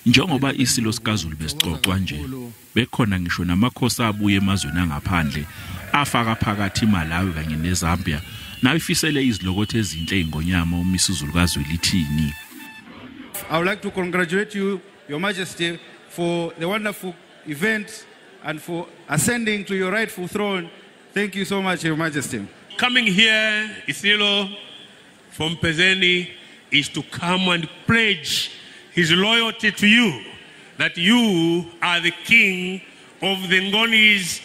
Njengoba Isilo kaZulu besiqoqwa nje, bekhona ngisho namakhosi abuye emazweni angaphandle afaka phakathi iMalawi kanye neZambia nayifisele izilokothe ezinhle Ingonyama uMisuzulu kaZwelithini. I would like to congratulate you, Your Majesty, for the wonderful event and for ascending to your rightful throne. Thank you so much, Your Majesty. Coming here, Isilo from Pezeni, is to come and pledge his loyalty to you, that you are the king of the Ngonis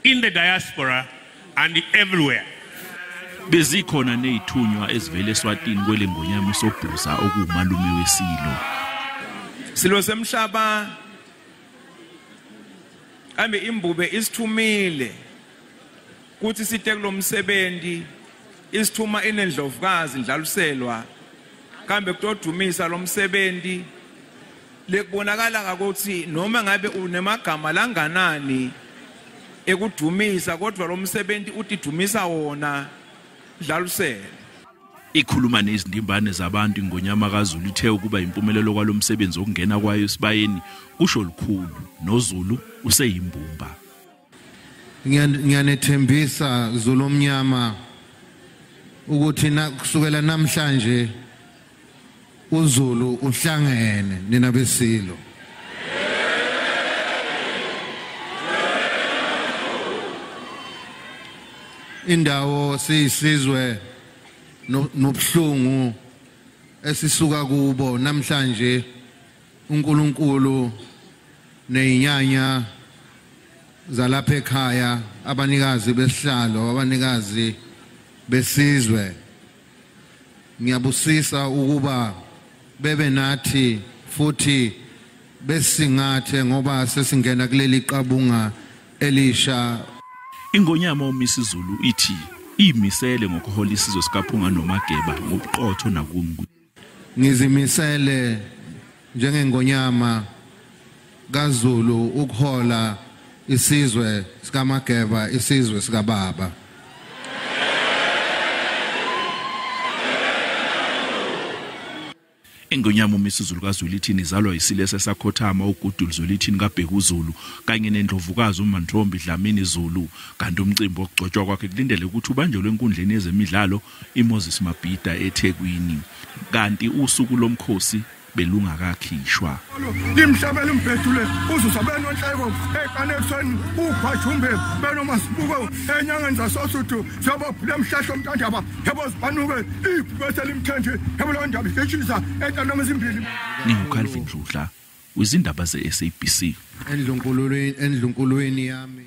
in the diaspora and everywhere. Bezikhona nezithunywa ezivele eSwatini kwele Ngonyama usobhuza okumalume weSilo. Silo semhlaba ambe imbube isithumile kuthi site kulomsebenzi isithuma inendlovukazi indlaluselwa kambe kutodumisa lomsebenzi lekubonakala ukuthi noma ngabe unemagama langanani ekudumisa kodwa lomsebenzi utidumisa wona dlalusela. Ikhuluma nezindimbane zabantu Ingonyama kaZulu ithe ukuba impumelelo kwalomsebenzi okungena kwayo esibayeni kusho lukhulu noZulu useyimbumba. Ngiyanethembisa Zulu omnyama ukuthi kusukela namhlanje uZulu uhlangene nina beSilo. Indawo siyisizwe nobuhlungu esisuka kubo namhlanje uNkulunkulu nezinyanya zalapha ekhaya abanikazi besihlalo abanikazi besizwe ngiyabusisa ukuba bebe nathi futhi besingathe ngoba sesingena kuleli qabunga elisha. Ingonyama uMisuzulu ithi imisele ngokuhola isizwe sikaphunga nomageba ngobuqotho nakungu. Ngizimisele njengengonyama kaZulu ukuhola isizwe sikamageba isizwe sikababa. Ingonyama uMisuzulu kaZwelithini izalwa isilese sakhothama uGudulu Zwelithini kaBhekuzulu kanye nendlovukazi uMantombi Dlamini Zulu, kanti umcimbi wokugcotshwa kwakhe kulindele ukuthi ubanjelwe enkundleni yezemidlalo iMoses Mabhida eThekwini, kanti usuku lomkhosi belungakakhishwa. Limhlabela umbhedule uzusabena onhleko ekanexweni ukhwajumbe benomasibuko enyangeni zasosuthu sobophule emhlahlo omntandaba yabozibhanuke ibhubese limthenje yabona ndaba ikhetshisa entandama ezimbili. Ningukhalvin Dludla, Izindaba ze SABC. Endlunkulweni yami.